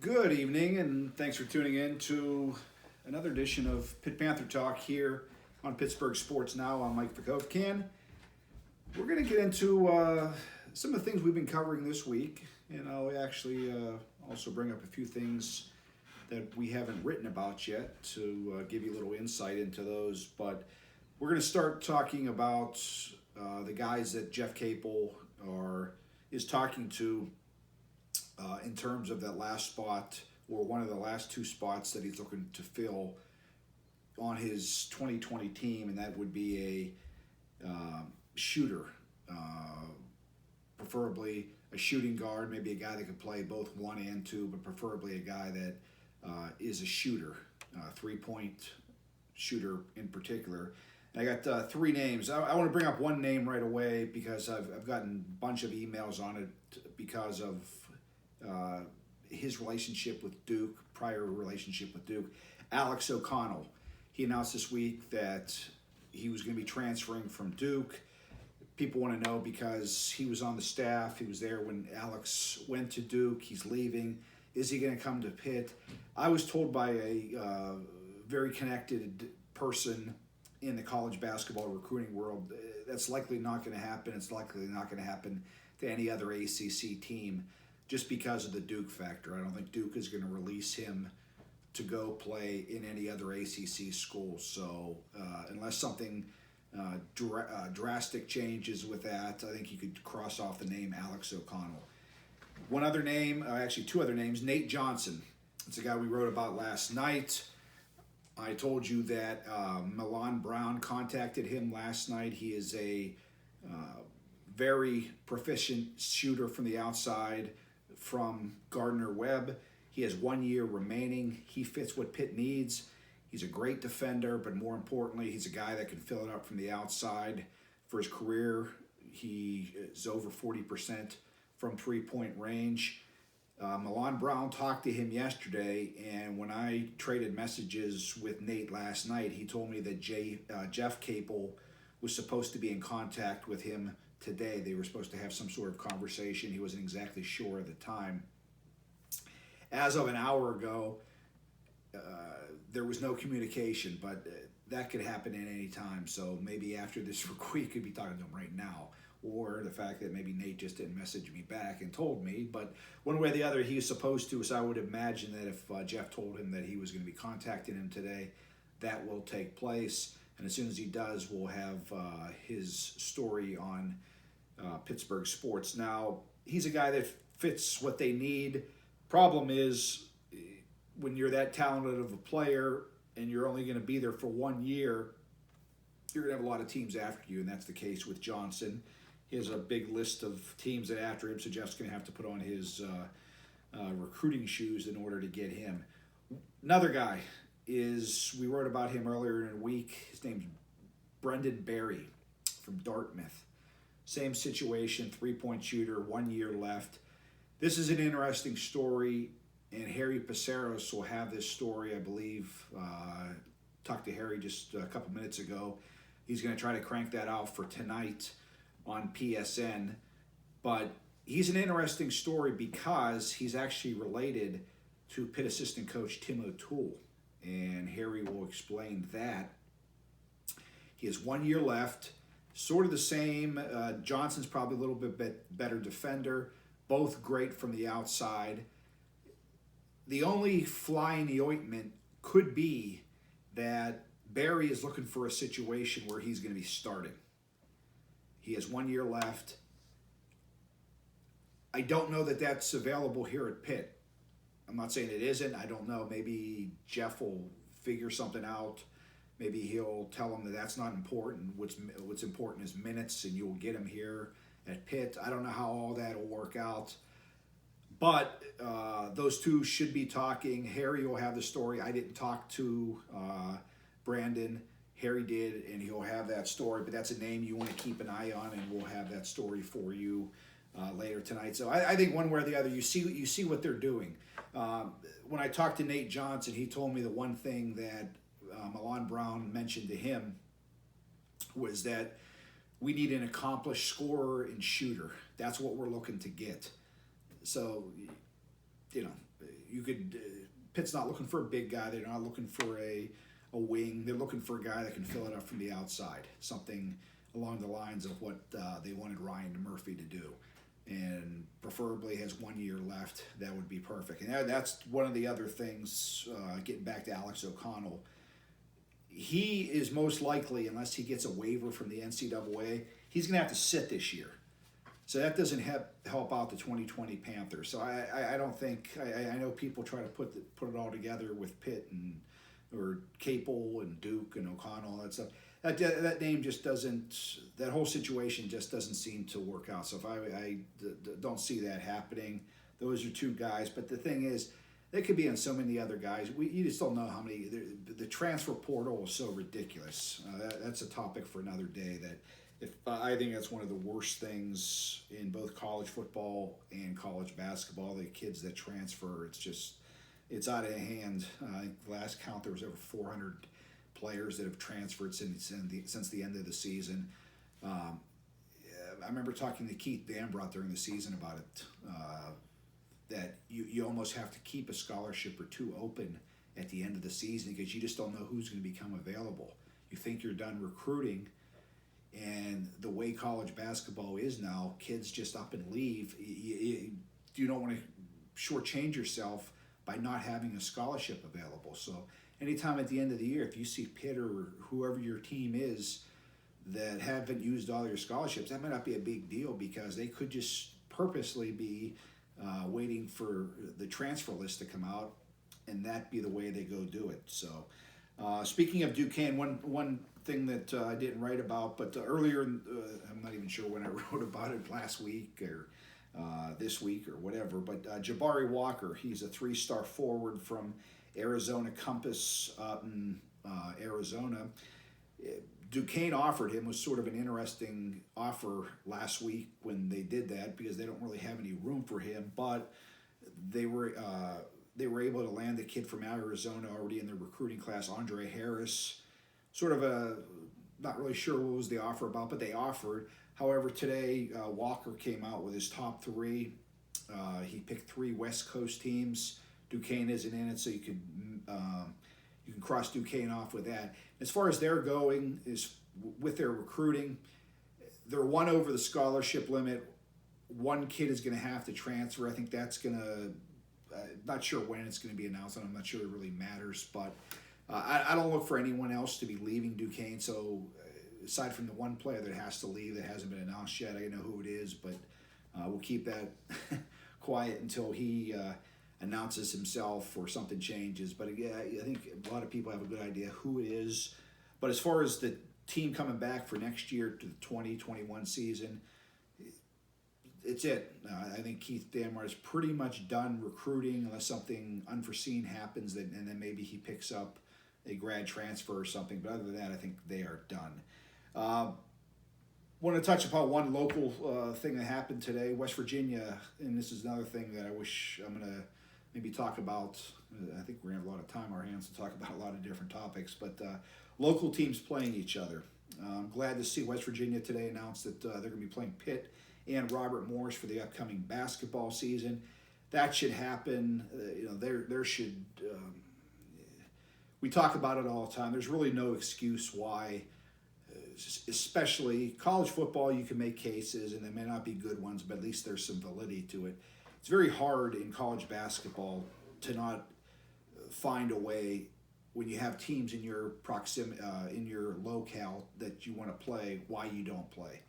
Good evening, and thanks for tuning in to another edition of Pitt Panther Talk here on Pittsburgh Sports Now. I'm Mike Vukovcan. We're going to get into some of the things we've been covering this week, and I'll actually also bring up a few things that we haven't written about yet to give you a little insight into those. But we're going to start talking about the guys that Jeff Capel is talking to in terms of that last spot, or one of the last two spots that he's looking to fill on his 2020 team, and that would be a shooter, preferably a shooting guard, maybe a guy that could play both 1 and 2, but preferably a guy that is a shooter, three-point shooter in particular. And I got three names. I want to bring up one name right away because I've gotten a bunch of emails on it because of his relationship with Duke, prior relationship with Duke. Alex O'Connell. He announced this week that he was going to be transferring from Duke. People want to know because he was on the staff. He was there when Alex went to Duke. He's leaving. Is he going to come to Pitt? I was told by a very connected person in the college basketball recruiting world that's likely not going to happen. It's likely not going to happen to any other ACC team, just because of the Duke factor. I don't think Duke is going to release him to go play in any other ACC school. So unless something drastic changes with that, I think you could cross off the name Alex O'Connell. One other name, actually two other names, Nate Johnson. It's a guy we wrote about last night. I told you that Milan Brown contacted him last night. He is a very proficient shooter from the outside, from Gardner-Webb. He has 1 year remaining. He fits what Pitt needs. He's a great defender, but more importantly, he's a guy that can fill it up from the outside. For his career, he is over 40% from three-point range. Milan Brown talked to him yesterday, and when I traded messages with Nate last night, he told me that Jeff Capel was supposed to be in contact with him today. They were supposed to have some sort of conversation. He wasn't exactly sure at the time. As of an hour ago, there was no communication, but that could happen at any time. So maybe after this we could be talking to him right now, or the fact that maybe Nate just didn't message me back and told me. But one way or the other, he's supposed to. So I would imagine that if Jeff told him that he was going to be contacting him today, that will take place. And as soon as he does, we'll have his story on Pittsburgh Sports. Now, he's a guy that fits what they need. Problem is, when you're that talented of a player and you're only going to be there for 1 year, you're going to have a lot of teams after you, and that's the case with Johnson. He has a big list of teams that after him, so Jeff's going to have to put on his recruiting shoes in order to get him. Another guy we wrote about him earlier in the week. His name's Brendan Barry from Dartmouth. Same situation, three-point shooter, 1 year left. This is an interesting story, and Harry Paceros will have this story, I believe. Talked to Harry just a couple minutes ago. He's going to try to crank that out for tonight on PSN. But he's an interesting story because he's actually related to Pitt assistant coach Tim O'Toole, and Harry will explain that. He has 1 year left. Sort of the same. Johnson's probably a little bit better defender. Both great from the outside. The only fly in the ointment could be that Barry is looking for a situation where he's going to be starting. He has 1 year left. I don't know that that's available here at Pitt. I'm not saying it isn't. I don't know. Maybe Jeff will figure something out. Maybe he'll tell him that that's not important. What's important is minutes, and you'll get him here at Pitt. I don't know how all that will work out. But those two should be talking. Harry will have the story. I didn't talk to Brandon. Harry did, and he'll have that story. But that's a name you want to keep an eye on, and we'll have that story for you later tonight. So I think one way or the other, you see what they're doing. When I talked to Nate Johnson, he told me the one thing that Milan Brown mentioned to him was that we need an accomplished scorer and shooter. That's what we're looking to get. So, you could. Pitt's not looking for a big guy. They're not looking for a wing. They're looking for a guy that can fill it up from the outside. Something along the lines of what they wanted Ryan Murphy to do. And preferably has 1 year left. That would be perfect. And that's one of the other things, getting back to Alex O'Connell. He is most likely, unless he gets a waiver from the NCAA, he's going to have to sit this year. So that doesn't help out the 2020 Panthers. So I don't think, I know people try to put it all together with Pitt or Capel and Duke and O'Connell, all that stuff. That name just doesn't, that whole situation just doesn't seem to work out. So if I don't see that happening, those are two guys. But the thing is, it could be on so many other guys. You just don't know how many. The transfer portal is so ridiculous. That's a topic for another day. I think that's one of the worst things in both college football and college basketball. The kids that transfer, it's out of hand. I think the last count there was over 400 players that have transferred since the end of the season. I remember talking to Keith Dambrot during the season about it, that you almost have to keep a scholarship or two open at the end of the season because you just don't know who's going to become available. You think you're done recruiting, and the way college basketball is now, kids just up and leave. You don't want to shortchange yourself by not having a scholarship available. So anytime at the end of the year, if you see Pitt or whoever your team is that haven't used all your scholarships, that might not be a big deal because they could just purposely be waiting for the transfer list to come out, and that be the way they go do it. So speaking of Duquesne, one thing that I didn't write about, but earlier, I'm not even sure when I wrote about it, last week or this week or whatever, but Jabari Walker, he's a 3-star forward from Arizona Compass out in Arizona. Duquesne offered him, was sort of an interesting offer last week when they did that because they don't really have any room for him, but they were able to land the kid from Arizona already in their recruiting class, Andre Harris. Sort of not really sure what was the offer about, but they offered. However, today Walker came out with his top 3. He picked 3 West Coast teams. Duquesne isn't in it, so you can cross Duquesne off with that. As far as they're going, is with their recruiting, they're 1 over the scholarship limit. 1 kid is going to have to transfer. I think that's going to, not sure when it's going to be announced, and I'm not sure it really matters, but I don't look for anyone else to be leaving Duquesne. So aside from the 1 player that has to leave that hasn't been announced yet, I know who it is, but we'll keep that quiet until he announces himself or something changes. But yeah, I think a lot of people have a good idea who it is. But as far as the team coming back for next year to the 2021 season, it's it. I think Keith Damar is pretty much done recruiting unless something unforeseen happens, and then maybe he picks up a grad transfer or something. But other than that, I think they are done. Want to touch upon one local thing that happened today. West Virginia, and this is another thing that I wish I'm going to maybe talk about. I think we're going to have a lot of time on our hands to talk about a lot of different topics, but local teams playing each other. I'm glad to see West Virginia today announce that they're going to be playing Pitt and Robert Morris for the upcoming basketball season. That should happen. There should. We talk about it all the time. There's really no excuse why, especially college football, you can make cases, and they may not be good ones, but at least there's some validity to it. It's very hard in college basketball to not find a way when you have teams in your proximity, in your locale that you want to play, why you don't play.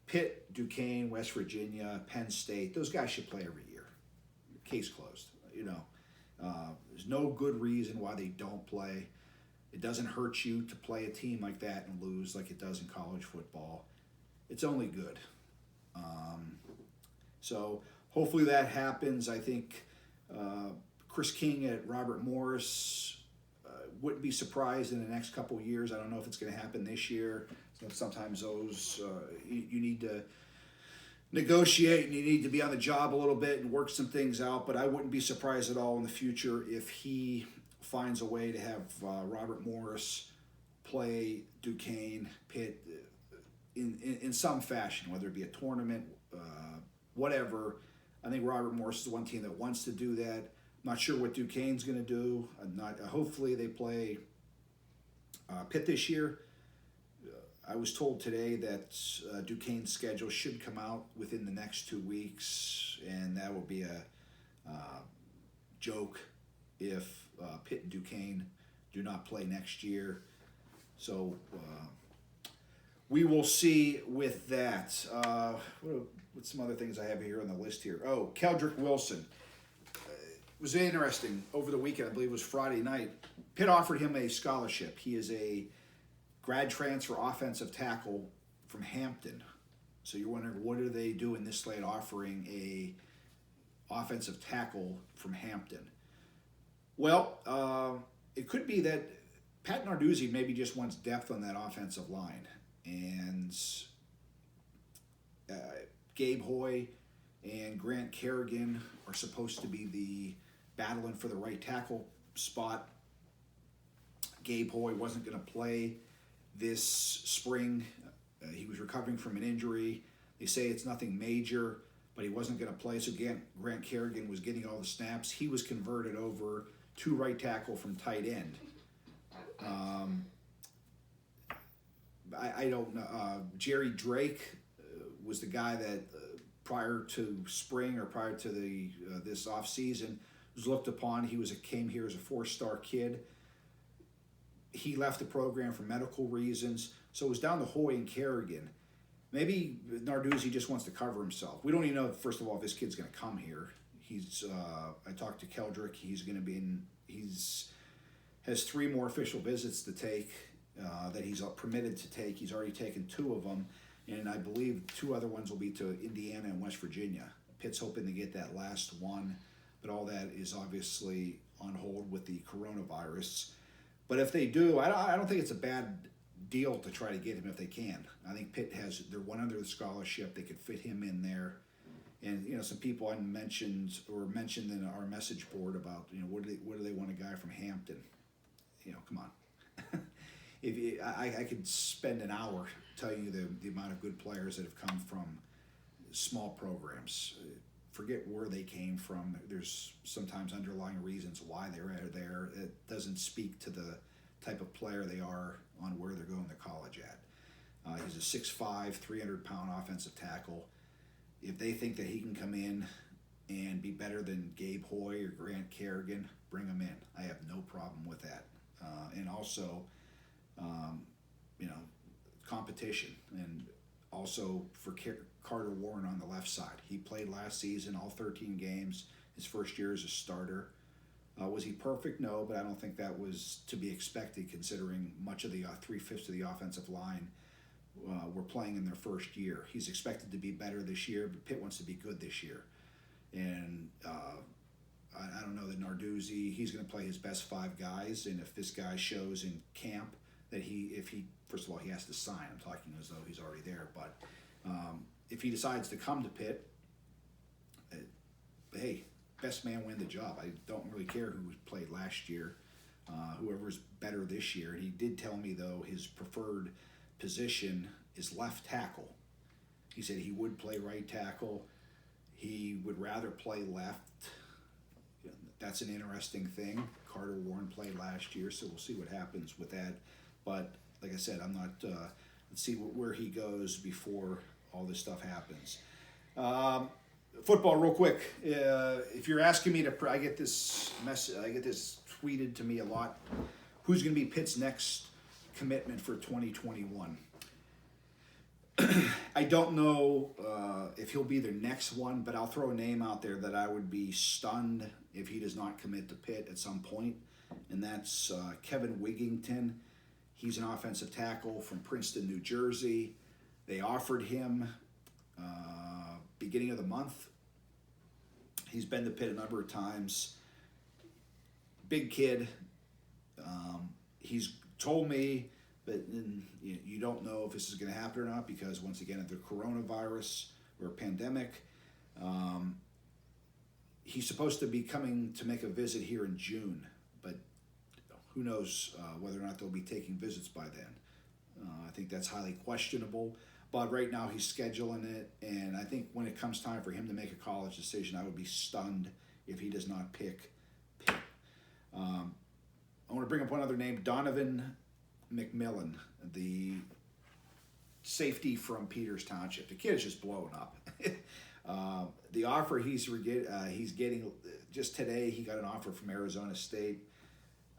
Pitt, Duquesne, West Virginia, Penn State, those guys should play every year. Case closed. There's no good reason why they don't play. It doesn't hurt you to play a team like that and lose like it does in college football. It's only good. So hopefully that happens. I think Chris King at Robert Morris wouldn't be surprised in the next couple of years. I don't know if it's going to happen this year. Sometimes those you need to negotiate and you need to be on the job a little bit and work some things out, but I wouldn't be surprised at all in the future if he finds a way to have Robert Morris play Duquesne, Pitt in some fashion, whether it be a tournament, whatever. I think Robert Morris is one team that wants to do that. Not sure what Duquesne's going to do. Hopefully they play Pitt this year. I was told today that Duquesne's schedule should come out within the next 2 weeks, and that will be a joke if Pitt and Duquesne do not play next year. So we will see with that. What's some other things I have here on the list here? Oh, Keldrick Wilson. It was interesting. Over the weekend, I believe it was Friday night, Pitt offered him a scholarship. He is a grad transfer offensive tackle from Hampton. So you're wondering, what do they do in this slate offering a offensive tackle from Hampton? Well, it could be that Pat Narduzzi maybe just wants depth on that offensive line. And Gabe Hoy and Grant Kerrigan are supposed to be the battling for the right tackle spot. Gabe Hoy wasn't going to play this spring. He was recovering from an injury. They say it's nothing major, but he wasn't going to play. So again, Grant Kerrigan was getting all the snaps. He was converted over to right tackle from tight end. I don't know. Jerry Drake was the guy that prior to spring or prior to the this off season was looked upon. He came here as a 4-star kid. He left the program for medical reasons, so it was down to Hoy and Kerrigan. Maybe Narduzzi just wants to cover himself. We don't even know, first of all, if this kid's going to come here. I talked to Keldrick. He's going to be has 3 more official visits to take that he's permitted to take. He's already taken 2 of them, and I believe 2 other ones will be to Indiana and West Virginia. Pitt's hoping to get that last one, but all that is obviously on hold with the coronavirus. But if they do, I don't think it's a bad deal to try to get him if they can. I think Pitt they're one under the scholarship. They could fit him in there. And some people I mentioned in our message board about what do they want a guy from Hampton? Come on. I could spend an hour telling you the amount of good players that have come from small programs. Forget where they came from. There's sometimes underlying reasons why they're there. It doesn't speak to the type of player they are on where they're going to college at. He's a 6'5", 300-pound offensive tackle. If they think that he can come in and be better than Gabe Hoy or Grant Kerrigan, bring him in. I have no problem with that. And also, competition. And also for Carter Warren on the left side. He played last season, all 13 games, his first year as a starter. Was he perfect? No, but I don't think that was to be expected considering much of the 3/5 of the offensive line were playing in their first year. He's expected to be better this year, but Pitt wants to be good this year. And I don't know that Narduzzi, he's going to play his best 5 guys, and if this guy shows in camp that first of all, he has to sign. I'm talking as though he's already there, but if he decides to come to Pitt, hey, best man win the job. I don't really care who played last year, whoever's better this year. And he did tell me, though, his preferred position is left tackle. He said he would play right tackle. He would rather play left. That's an interesting thing. Carter Warren played last year, so we'll see what happens with that. But like I said, I'm not. Let's see where he goes before all this stuff happens. Football, real quick. If you're asking me I get this tweeted to me a lot. Who's going to be Pitt's next commitment for 2021? I don't know if he'll be their next one, but I'll throw a name out there that I would be stunned if he does not commit to Pitt at some point, and that's Kevin Wigington. He's an offensive tackle from Princeton, New Jersey. They offered him beginning of the month. He's been to Pitt a number of times. Big kid. He's told me that you don't know if this is going to happen or not because, once again, of the coronavirus or pandemic. He's supposed to be coming to make a visit here in June, but who knows whether or not they'll be taking visits by then. I think that's highly questionable. But right now he's scheduling it, and I think when it comes time for him to make a college decision, I would be stunned if he does not pick I want to bring up one other name, Donovan McMillan, the safety from Peters Township. The kid is just blowing up. The offer he's getting, just today, he got an offer from Arizona State.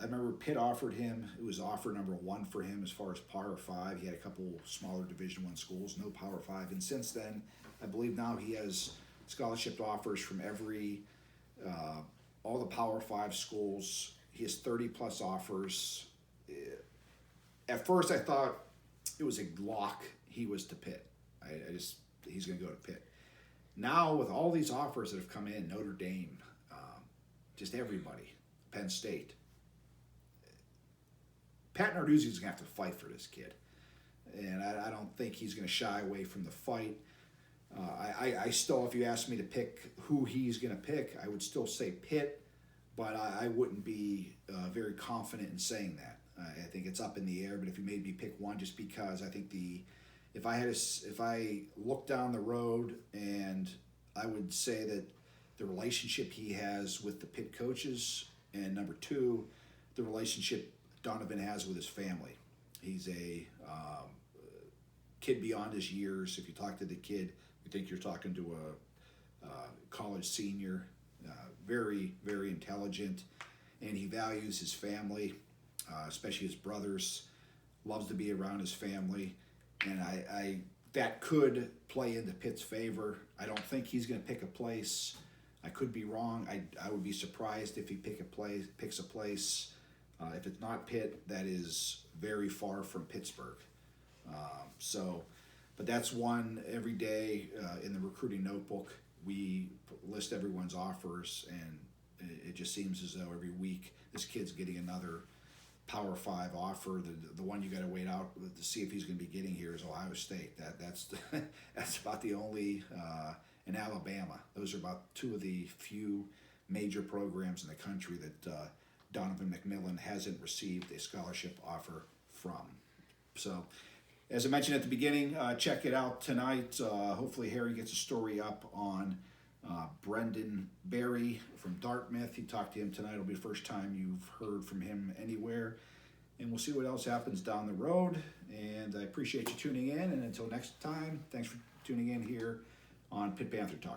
I remember Pitt offered him. It was offer number one for him as far as Power 5. He had a couple smaller Division I schools, no Power 5. And since then, I believe now he has scholarship offers from all the Power 5 schools. He has 30-plus offers. At first, I thought it was a lock he was to Pitt. He's going to go to Pitt. Now, with all these offers that have come in, Notre Dame, just everybody, Penn State, Pat Narduzzi is going to have to fight for this kid. And I don't think he's going to shy away from the fight. I still, if you ask me to pick who he's going to pick, I would still say Pitt, but I wouldn't be very confident in saying that. I think it's up in the air, but if you made me pick one, just because I think if I look down the road, and I would say that the relationship he has with the Pitt coaches, and number two, the relationship Donovan has with his family. He's a kid beyond his years. If you talk to the kid, you think you're talking to a college senior. Very, very intelligent, and he values his family, especially his brothers. Loves to be around his family, and I that could play into Pitt's favor. I don't think he's going to pick a place. I could be wrong. I would be surprised if he picks a place. If it's not Pitt, that is very far from Pittsburgh. But that's one every day in the recruiting notebook. We list everyone's offers, and it just seems as though every week this kid's getting another Power 5 offer. The one you got to wait out to see if he's going to be getting here is Ohio State. That's about the only, in Alabama. Those are about two of the few major programs in the country that Donovan McMillan hasn't received a scholarship offer from. So, as I mentioned at the beginning, check it out tonight. Hopefully Harry gets a story up on Brendan Berry from Dartmouth. He talked to him tonight. It'll be the first time you've heard from him anywhere. And we'll see what else happens down the road. And I appreciate you tuning in. And until next time, thanks for tuning in here on Pitt Panther Talk.